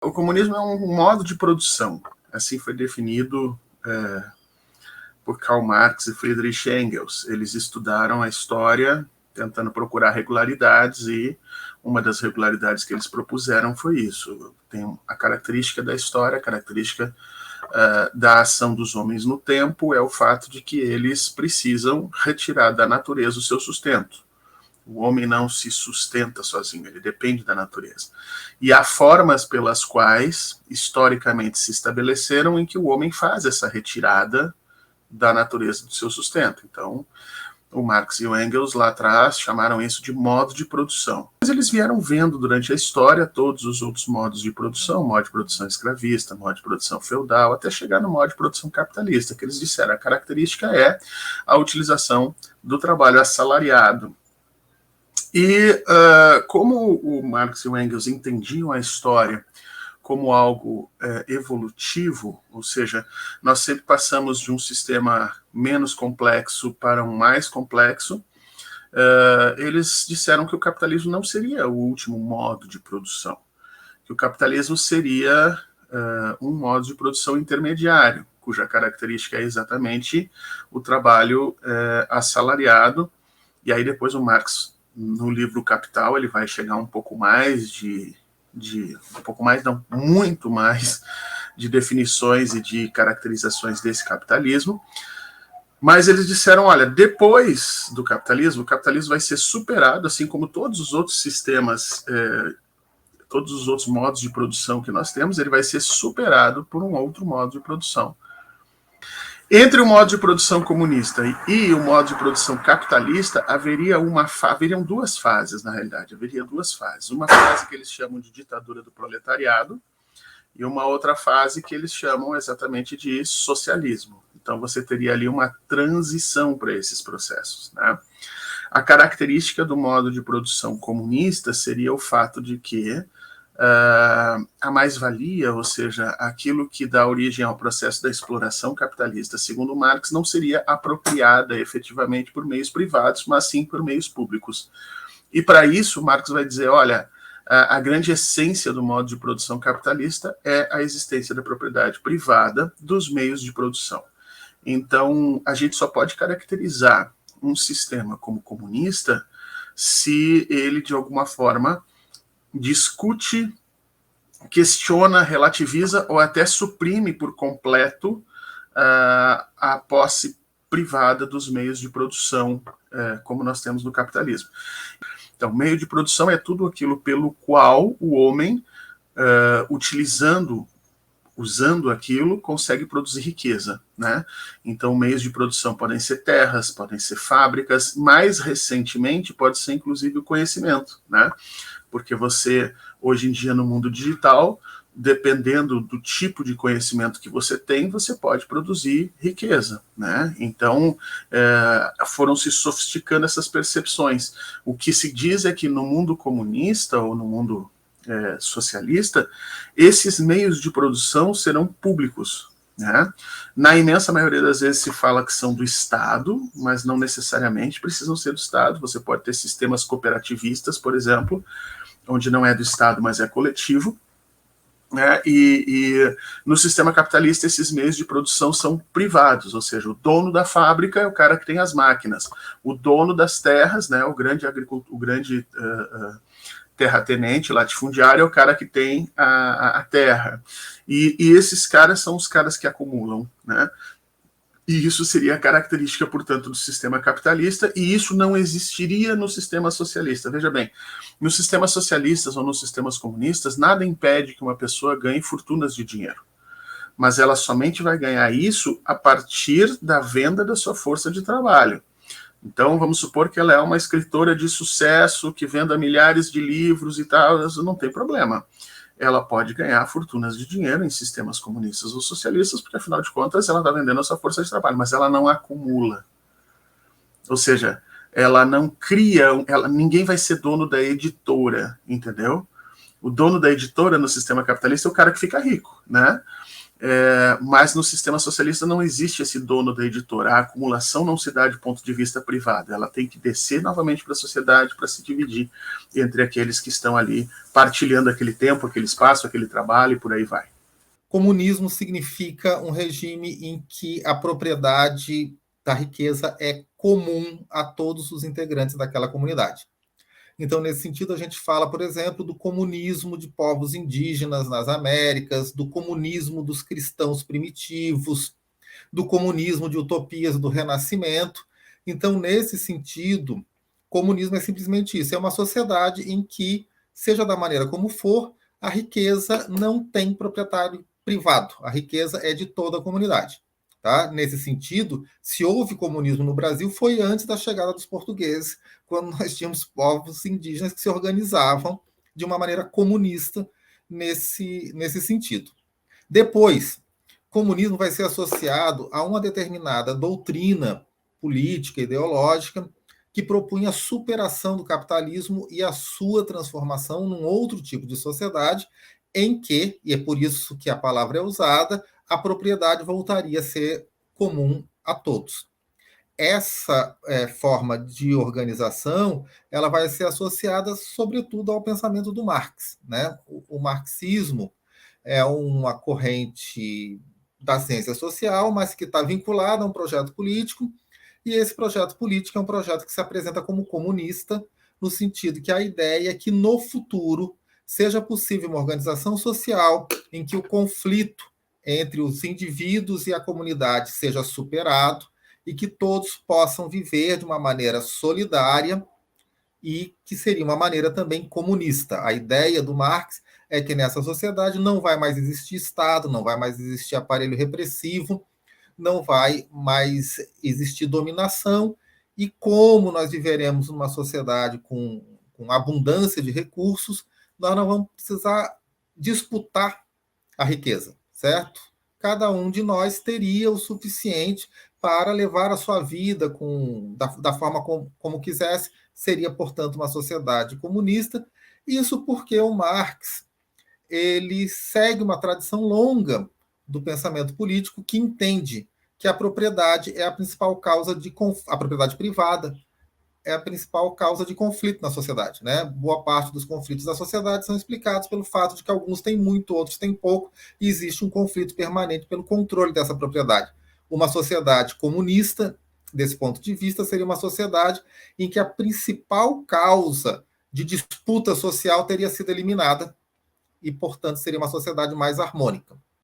O comunismo é um modo de produção, assim foi definido por Karl Marx e Friedrich Engels. Eles estudaram a história tentando procurar regularidades e uma das regularidades que eles propuseram foi isso. Tem a característica da história, a característica da ação dos homens no tempo é o fato de que eles precisam retirar da natureza o seu sustento. O homem não se sustenta sozinho, ele depende da natureza. E há formas pelas quais, historicamente, se estabeleceram em que o homem faz essa retirada da natureza do seu sustento. Então, o Marx e o Engels lá atrás chamaram isso de modo de produção. Mas eles vieram vendo durante a história todos os outros modos de produção, modo de produção escravista, modo de produção feudal, até chegar no modo de produção capitalista, que eles disseram a característica é a utilização do trabalho assalariado. E como o Marx e o Engels entendiam a história como algo evolutivo, ou seja, nós sempre passamos de um sistema menos complexo para um mais complexo, eles disseram que o capitalismo não seria o último modo de produção, que o capitalismo seria um modo de produção intermediário, cuja característica é exatamente o trabalho assalariado, e aí depois o Marx, no livro Capital, ele vai chegar um pouco mais um pouco mais, não, muito mais de definições e de caracterizações desse capitalismo, mas eles disseram, olha, depois do capitalismo, o capitalismo vai ser superado, assim como todos os outros sistemas, todos os outros modos de produção que nós temos, ele vai ser superado por um outro modo de produção. Entre o modo de produção comunista e o modo de produção capitalista, haveriam duas fases, na realidade. Haveria duas fases. Uma fase que eles chamam de ditadura do proletariado e uma outra fase que eles chamam exatamente de socialismo. Então, você teria ali uma transição para esses processos, né? A característica do modo de produção comunista seria o fato de que a mais-valia, ou seja, aquilo que dá origem ao processo da exploração capitalista, segundo Marx, não seria apropriada efetivamente por meios privados, mas sim por meios públicos. E para isso, Marx vai dizer, olha, a grande essência do modo de produção capitalista é a existência da propriedade privada dos meios de produção. Então, a gente só pode caracterizar um sistema como comunista se ele, de alguma forma, discute, questiona, relativiza ou até suprime por completo a posse privada dos meios de produção, como nós temos no capitalismo. Então, meio de produção é tudo aquilo pelo qual o homem, usando aquilo, consegue produzir riqueza, né? Então, meios de produção podem ser terras, podem ser fábricas, mais recentemente pode ser inclusive o conhecimento, né? Porque você, hoje em dia, no mundo digital, dependendo do tipo de conhecimento que você tem, você pode produzir riqueza, né? Então, foram se sofisticando essas percepções. O que se diz é que no mundo comunista ou no mundo socialista, esses meios de produção serão públicos, né? Na imensa maioria das vezes se fala que são do Estado, mas não necessariamente precisam ser do Estado. Você pode ter sistemas cooperativistas, por exemplo, onde não é do Estado, mas é coletivo, né? E no sistema capitalista esses meios de produção são privados, ou seja, o dono da fábrica é o cara que tem as máquinas, o dono das terras, né, o grande terratenente, latifundiário, é o cara que tem a terra. E esses caras são os caras que acumulam, né? E isso seria a característica, portanto, do sistema capitalista, e isso não existiria no sistema socialista. Veja bem, nos sistemas socialistas ou nos sistemas comunistas, nada impede que uma pessoa ganhe fortunas de dinheiro. Mas ela somente vai ganhar isso a partir da venda da sua força de trabalho. Então, vamos supor que ela é uma escritora de sucesso, que venda milhares de livros e tal, não tem problema. Ela pode ganhar fortunas de dinheiro em sistemas comunistas ou socialistas, porque, afinal de contas, ela está vendendo a sua força de trabalho, mas ela não acumula. Ou seja, ela não cria, ninguém vai ser dono da editora, entendeu? O dono da editora no sistema capitalista é o cara que fica rico, né? Mas no sistema socialista não existe esse dono da editora. A acumulação não se dá de ponto de vista privado. Ela tem que descer novamente para a sociedade para se dividir entre aqueles que estão ali partilhando aquele tempo, aquele espaço, aquele trabalho e por aí vai. Comunismo significa um regime em que a propriedade da riqueza é comum a todos os integrantes daquela comunidade. Então, nesse sentido, a gente fala, por exemplo, do comunismo de povos indígenas nas Américas, do comunismo dos cristãos primitivos, do comunismo de utopias do Renascimento. Então, nesse sentido, comunismo é simplesmente isso: é uma sociedade em que, seja da maneira como for, a riqueza não tem proprietário privado, a riqueza é de toda a comunidade. Tá? Nesse sentido, se houve comunismo no Brasil, foi antes da chegada dos portugueses, quando nós tínhamos povos indígenas que se organizavam de uma maneira comunista nesse sentido. Depois, comunismo vai ser associado a uma determinada doutrina política, ideológica, que propunha a superação do capitalismo e a sua transformação num outro tipo de sociedade, em que, e é por isso que a palavra é usada, a propriedade voltaria a ser comum a todos. Essa forma de organização ela vai ser associada, sobretudo, ao pensamento do Marx. Né? O marxismo é uma corrente da ciência social, mas que está vinculada a um projeto político, e esse projeto político é um projeto que se apresenta como comunista, no sentido que a ideia é que no futuro seja possível uma organização social em que o conflito entre os indivíduos e a comunidade seja superado e que todos possam viver de uma maneira solidária e que seria uma maneira também comunista. A ideia do Marx é que nessa sociedade não vai mais existir Estado, não vai mais existir aparelho repressivo, não vai mais existir dominação, e como nós viveremos numa sociedade com abundância de recursos, nós não vamos precisar disputar a riqueza, certo? Cada um de nós teria o suficiente para levar a sua vida da forma como quisesse, seria, portanto, uma sociedade comunista. Isso porque o Marx ele segue uma tradição longa do pensamento político que entende que a propriedade é a principal causa a propriedade privada é a principal causa de conflito na sociedade. Né? Boa parte dos conflitos da sociedade são explicados pelo fato de que alguns têm muito, outros têm pouco, e existe um conflito permanente pelo controle dessa propriedade. Uma sociedade comunista, desse ponto de vista, seria uma sociedade em que a principal causa de disputa social teria sido eliminada e, portanto, seria uma sociedade mais harmônica.